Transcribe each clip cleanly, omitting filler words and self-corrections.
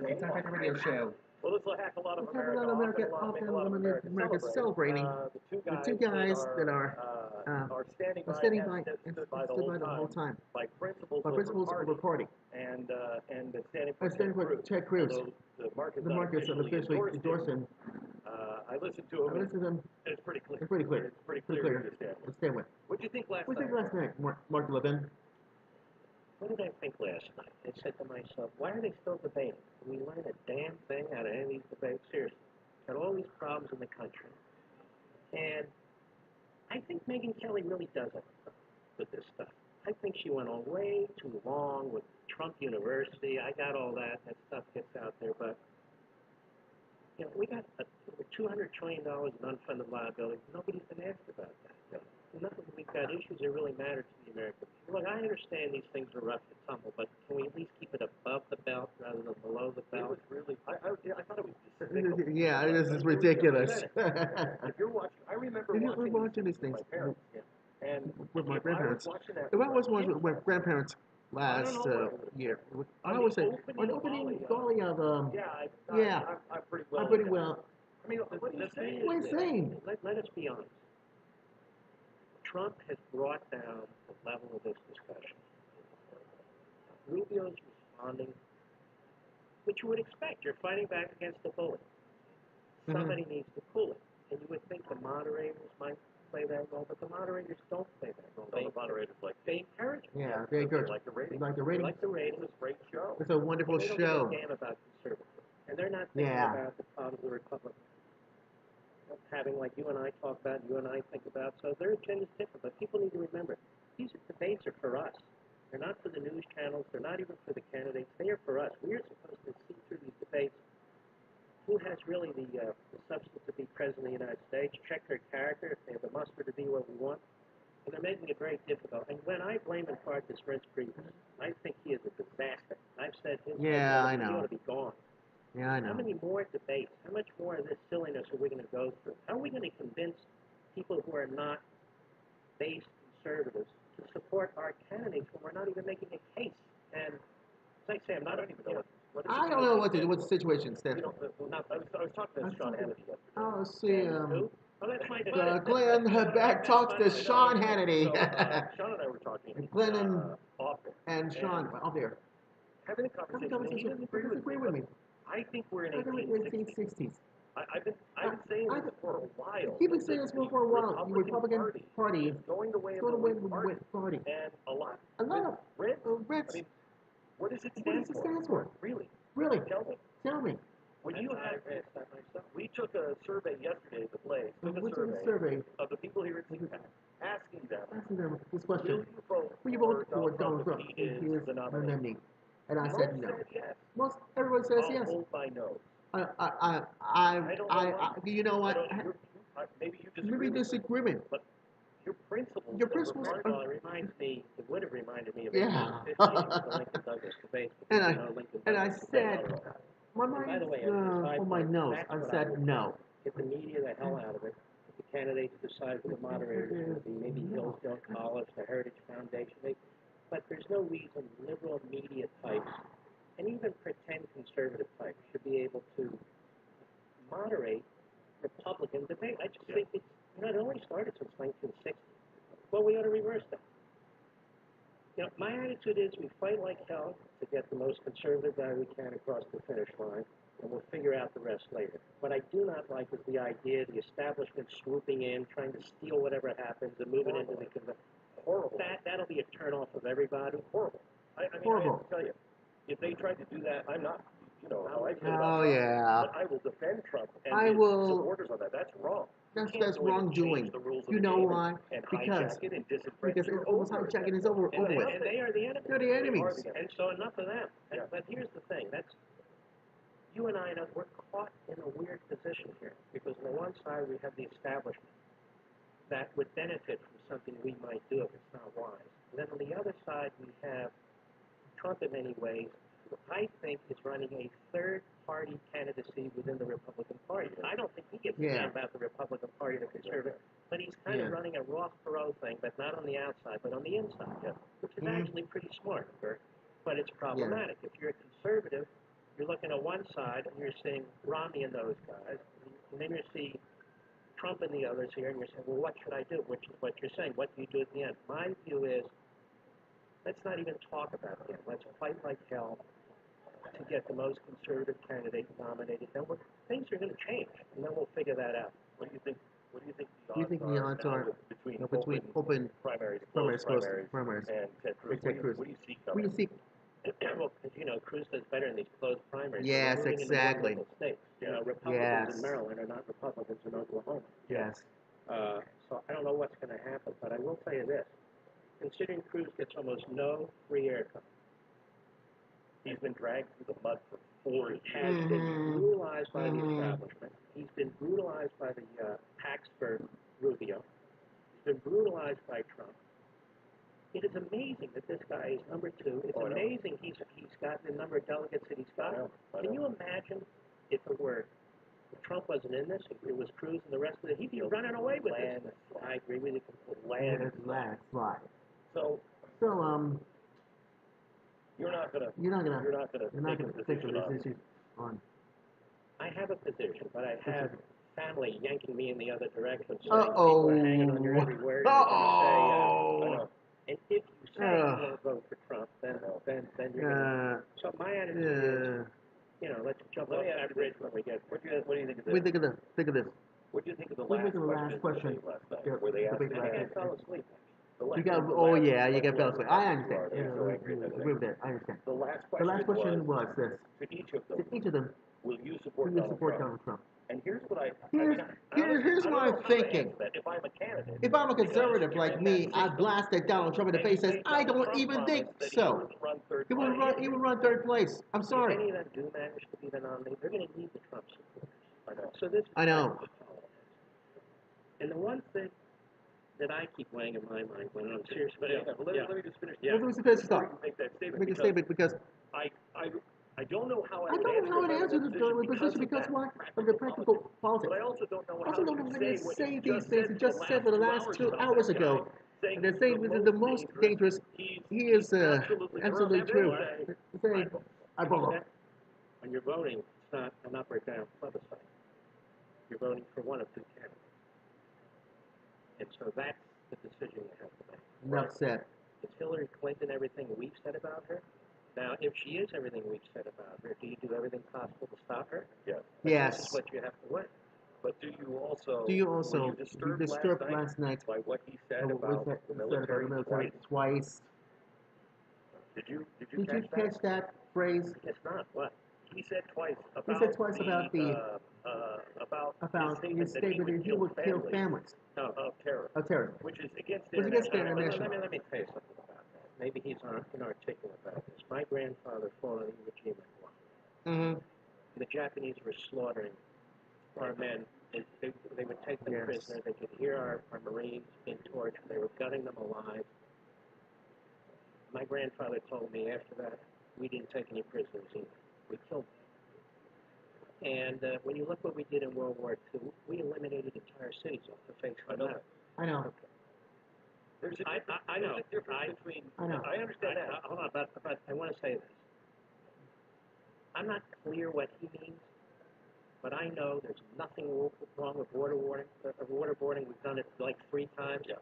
Sci-Fi Radio Show. Well, this will hack a lot of Let's have America another off America, and often make a lot of America celebrating the the two guys that are standing are by standing and by have and stood by stood by the whole time. by principles By over principles over party. and standing for Standing for Ted Cruz. Although the mark is The unofficially endorsed him. I listened to him. And it's pretty clear. It's pretty clear. It's pretty clear. To stand with. What did you think last What did night? you think last night, Mark Levin? What did I think last night? I said to myself, why are they still debating? Can we learn a damn thing out of any of these debates? Seriously. Got all these problems in the country. And I think Megyn Kelly really does it with this stuff. I think she went on way too long with Trump University. I got all that. That stuff gets out there. But, you know, we got $200 trillion in unfunded liability. Nobody's been asked about that. We've got issues that really matter to the American people. Look, I understand these things are rough and tumble, but can we at least keep it above the belt rather than below the belt? It was really, I thought it was despicable. Yeah, this is ridiculous. If you're watching, I remember watching these things with my parents. And with my grandparents. If I was watching with my grandparents last year. I would say on opening golly of I'm pretty well. I'm pretty well. I mean, what are you saying? What are you saying? Let us be honest. Trump has brought down the level of this discussion. Rubio's responding, which you would expect. You're fighting back against the bully. Somebody needs to pull it. And you would think the moderators might play that role, but the moderators don't play that role. The moderators they encourage it. Yeah, they encourage it. Like the ratings. Like the ratings. Like the ratings. It's a great show. It's a wonderful They don't show. give a damn about conservatives. And they're not thinking about the problems of the Republicans. Having like you and I talk about, you and I think about, so their agenda is different. But people need to remember, these debates are for us. They're not for the news channels. They're not even for the candidates. They are for us. We are supposed to see through these debates who has really the substance to be president of the United States, check their character, if they have the muster to be what we want. And they're making it very difficult. And when I blame in part this Reince Priebus, I think he is a disaster. I've said his he ought to be gone. Yeah, I know. How many more debates, how much more of this silliness are we going to go through? How are we going to convince people who are not base conservatives to support our candidates when we're not even making a case? And as I say, I'm not even know I don't know what the situation is. I was talking to Sean Hannity yesterday. Oh, see, oh, that's my Glenn back talks to Sean Hannity. Sean and I were talking. Glenn and Sean out there. Having a conversation. He doesn't agree with me. I think we're in 1860s. I've been saying this for a while. You've been saying this for a while. The Republican Party is going the way of the party. And a lot of Reds. I mean, what does it stand for? Really? Tell me. When you have, we took a survey yesterday at the Blaze. Took a survey of the people here at CPAC, asking them this question. Will you vote for Donald Trump if he is the nominee? And I said no. Yes. Most everyone says yes. Hold my nose. You know what? Maybe you disagree. Maybe disagreement. But your principles. Well, it would have reminded me of yeah. the Lincoln Douglas debate. And I said, my mind on my nose. I said no. Get the media the hell out of it. The candidates decide who the moderators are going to be. Maybe Hillsdale College, the Heritage Foundation. But there's no reason liberal media types and even pretend conservative types should be able to moderate Republican debate. I just think it's, it only started since 1960. Well, we ought to reverse that. My attitude is we fight like hell to get the most conservative guy we can across the finish line, and we'll figure out the rest later. What I do not like is the idea of the establishment swooping in, trying to steal whatever happens and move it into the convention. Horrible. That'll be a turnoff of everybody. Horrible. I mean, horrible. I have to tell you, if they tried to do that, I'm not, how I feel about Trump. Yeah. But I will defend Trump and his supporters on that. That's wrong. That's wrongdoing. You know why? Because it's almost hijacking is over with. And they are the enemies. They're the enemies. And so enough of them. But here's the thing. You and I, we're caught in a weird position here. Because on the one side, we have the establishment that would benefit from something we might do if it's not wise. And then on the other side, we have Trump in many ways, who I think is running a third-party candidacy within the Republican Party. And I don't think he gives a damn about the Republican Party, the conservative, but he's kind of running a Ross Perot thing, but not on the outside, but on the inside, which is actually pretty smart, Bert. But it's problematic. If you're a conservative, you're looking at one side and you're seeing Romney and those guys, and then you see Trump and the others here, and you're saying, well, what should I do? Which is what you're saying. What do you do at the end? My view is, let's not even talk about the end. Let's fight like hell to get the most conservative candidate nominated. Then things are going to change, and then we'll figure that out. What do you think? What do you think Do you think the odds are between open primaries, primaries, closed primaries, and Ted Cruz? Ted Cruz? What do you see What coming? do you see? Well, as you know, Cruz does better in these closed primaries. Yes, We're moving exactly. into more liberal states. You know, Yes. Republicans in Maryland are not Republicans in Oklahoma. Yes. So I don't know what's going to happen, but I will tell you this. Considering Cruz gets almost no free airtime, He's been dragged through the mud for 4 years. he has been brutalized by the establishment. He's been brutalized by the PACs for Rubio. He's been brutalized by Trump. It is amazing that this guy is number 2. It's amazing he's gotten the number of delegates that he's gotten. Can you imagine if Trump wasn't in this, if it was Cruz and the rest of it, he'd be running away with this. I agree with you completely. Landslide. So So you're not gonna you're not gonna take a take position this on. issue on. I have a position, but I have family yanking me in the other direction, saying Uh-oh. people are hanging on your every word. And they're Uh-oh. gonna say, and if you say you won't vote for Trump, then you're gonna. So my attitude is, let's jump off that bridge when we get. What do you think of this? We think of this. What do you think of the What do you last think of the last question? debate last night, Yeah, where they asked debate him? last I night. fell asleep. You got, oh yeah, you got fell asleep. I understand. Yeah, I agree with that. I understand. The last The last question was was this: to each of them, to each of them, will you who support you support Donald Trump? Donald Trump? And here's what I Here's what I'm thinking. If I'm a candidate, If I'm a conservative like me, I system, blasted Donald Trump in the face. Says I don't even think so. He would run third place. I'm If sorry. any of them do manage to be the nominee, they're going to need the Trump support. I know. So this is I know. And the one thing that I keep weighing in my mind when I'm serious But about let me just finish. Let me finish Before stop. you make that statement, Make a statement because I don't know how I don't know how to answer this position because why? Of the practical politics. But I also don't know I also don't know how to what say you these things you just said for the last 2 about hours that guy, ago. And they're saying this is the most dangerous. He is absolutely true. Say, I vote. when you're voting, it's not an up or down plebiscite. You're voting for one of 2 candidates. And so that's the decision you have to make. Enough said. Is Hillary Clinton everything we've said about her? Now, if she is everything we've said about her, do you do everything possible to stop her? Yes. Yes. That's what you have to weigh. But do you also were you disturbed last last night by what he said by about what the he said about military the military twice? Did you Did you catch that phrase? It's not. What? He said twice He about said twice about his statement that he would kill families of terror, of terror. which is against Was against international. international. Let me tell you something about that. Maybe he's inarticulate about this. My grandfather fought on Iwo Jima. Mm-hmm. The Japanese were slaughtering our men. They would take them Yes. prisoner. They could hear our Marines being tortured. They were gutting them alive. My grandfather told me after that, we didn't take any prisoners either. We killed them. And when you look what we did in World War II, we eliminated entire cities off the face of the map. I know. There's a I know. difference between. I know. I understand that. Hold on, but I want to say this. I'm not clear what he means, but I know there's nothing wrong with waterboarding. We've done it like 3 times. Yeah.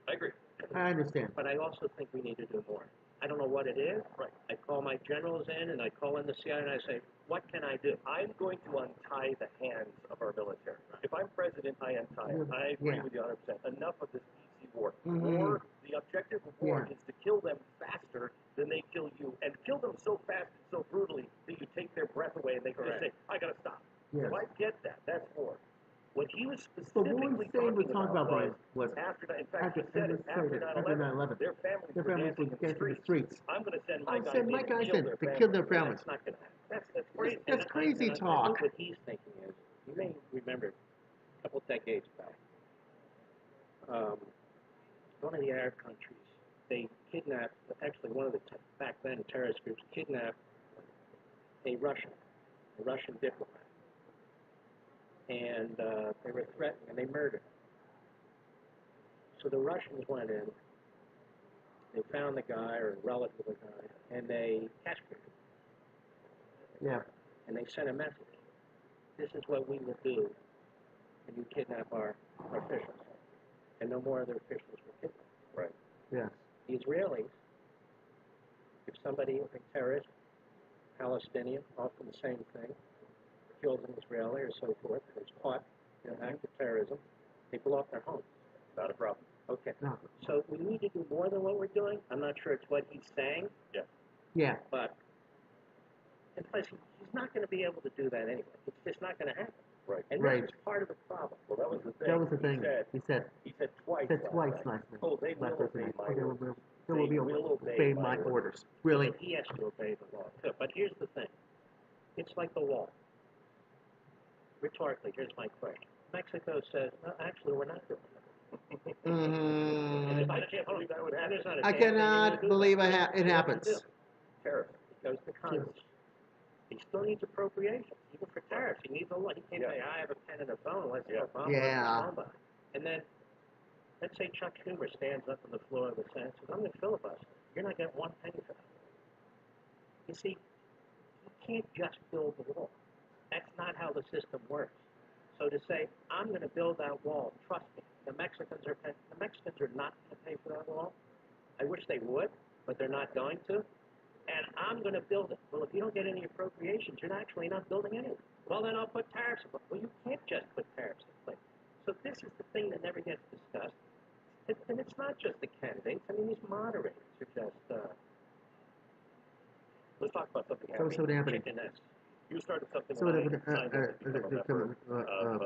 I agree. I understand. But I also think we need to do more. I don't know what it is. Right. I call my generals in and I call in the CIA and I say, what can I do? I'm going to untie the hands of our military. If I'm president, I untie it. I agree Yeah. with you 100%. Enough of this PC war. Mhm. War, the objective of war Yeah. is to kill them faster than they kill you, and kill them so fast and so brutally that you take their breath away and they just say, I gotta stop. Yes. So I get that. That's war. What he was But what specifically we talking talking about about was after, in fact, after he said it, after 9/11, their families were dancing in the streets. I'm going to send my guys in to kill their families. That's not going to happen. That's crazy. That's crazy I talk. think what he's thinking is, you may remember a couple decades back, one of the Arab countries, they kidnapped, actually one of the, back then, terrorist groups kidnapped a Russian diplomat. And they were threatened, and they murdered him. So the Russians went in, they found the guy, or a relative of the guy, and they castrated him. Yeah. and they sent a message. This is what we will do when you kidnap our officials. And no more of their officials were kidnapped. Right. Yes. The Israelis, if somebody, a terrorist, Palestinian, often the same thing, kills an Israeli or so forth, is caught in an act of terrorism, they blow up their home. Not a problem. Okay. No. So we need to do more than what we're doing. I'm not sure it's what he's saying, Yeah. Yeah. but and plus he's not going to be able to do that anyway. It's just not going to happen. Right. And Right. this is part of the problem. Well, that was the thing. That was the thing. He He said twice. said twice last last night. night. Oh, they will Last obey night. my Oh, they orders. will obey my orders. Really? But he has to obey the law too. But here's the thing. It's like the wall. Rhetorically, here's my question. Mexico says, no, actually, we're not doing it. Mm, I can't believe that would And happen. there's not a I damn thing you're cannot gonna do believe about it What happens. do you do? Tariff. He goes to Congress. He still needs appropriations, even for tariffs. He needs a lot. He can't say, I have a pen and a phone. Let's Yeah. Obama Yeah. phone by. And then, let's say Chuck Schumer stands up on the floor of the Senate and says, I'm going to filibuster. You're not getting one penny for that. You see, you can't just build the wall. That's not how the system works. So to say, I'm going to build that wall, trust me, the Mexicans are not going to pay for that wall. I wish they would, but they're not going to. And I'm going to build it. Well, if you don't get any appropriations, you're actually not building anything. Well, then I'll put tariffs in place. Well, you can't just put tariffs in place. So this is the thing that never gets discussed. And it's not just the candidates. I mean, these moderators are just Let's talk about something So happy. happening. chickeness. You started something So when I the- signed up to become a member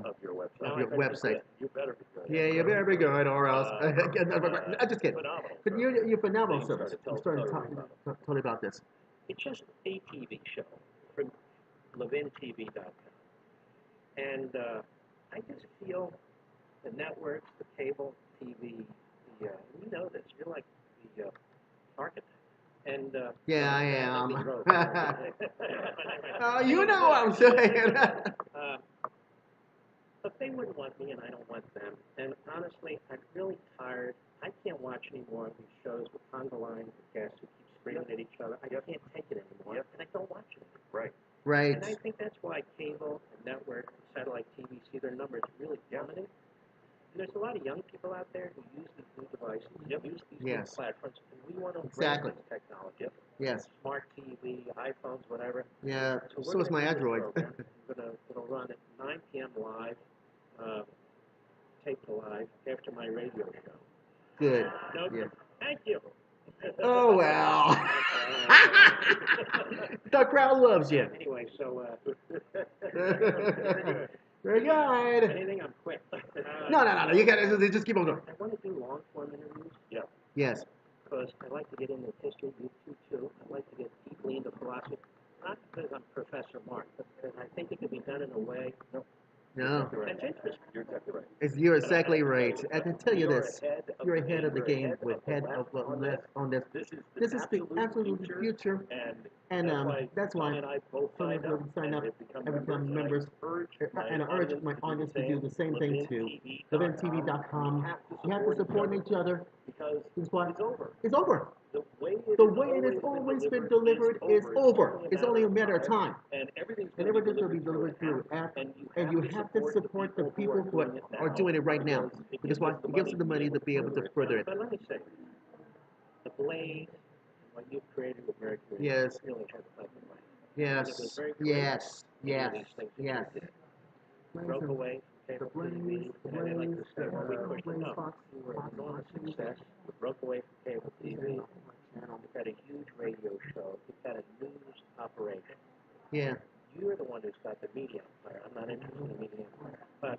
of your website. of your website. You better be good. Yeah, you better be good, or else. I'm just kidding. Phenomenal. But you're phenomenal You service. started You started telling me talking about this. It's just a TV show from LevinTV.com. And I just feel the networks, the cable TV, you know this, you're like the architect. And Yeah, I I'm am. being rogue. You know what I'm saying. But they wouldn't want me, and I don't want them. And honestly, I'm really tired. I can't watch any more of these shows with conga line guests who keep screaming at each other. I can't take it anymore, and I don't watch it anymore. Right. And I Right. think that's why cable and network and satellite TV see their numbers really plummeting. And there's a lot of young people out there who use these new devices, use these new Yes. platforms, and we want to Exactly. embrace this technology. Yes. Smart TV, iPhones, whatever. Yeah. So So is my Android. It'll run at 9 p.m. live, taped live after my radio show. Good. No, Yeah. thank you. Oh well. The crowd loves you. Anyway, so Very good. anything, I'm quick. No. You got to just keep on going. I want to do long form interviews. Yeah. Yes. Because I like to get into history, you too. I like to get deeply into philosophy. Not because I'm Professor Mark, but because I think it can be done in a way No. that's interesting. You're exactly right. You're exactly right. I can tell you this. You're You're ahead of the game with head the of the left left on this. This is This is the absolute future. and And that's why Tom and I both some signed of up them sign up and and become members. And I urge my audience to do the same thing too. LevinTV.com. You have to support each other. because It's what? it's over. It's over. The way it has always been delivered is over. It's only a matter of time. And everything's And going to everything's be going to be delivered through an app. and you have to support the people who are doing it right now. Because why? It gives them the money to be able to further it. But let me say, the Blaze, what you've created with Mercury, Yes. really has something right. Yes. Yes. Yes. Yes. Broke away from The cable Blaze, TV, the and I like Blaze, to say, well, we pushed Blaze it up. Fox, We were Fox, an enormous Fox, success. We broke away from cable TV. You've got a huge radio show. You've got a news operation. Yeah. You're the one who's got the media empire. I'm not interested in the media empire. But,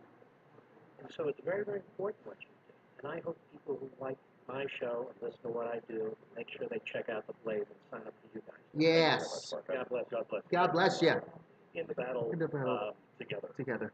and so it's very, very important what you do. And I hope people who like my show and listen to what I do, make sure they check out the Blaze and sign up for you guys. Yes. God bless. God bless. God bless you. In the battle, In the battle. together. Together.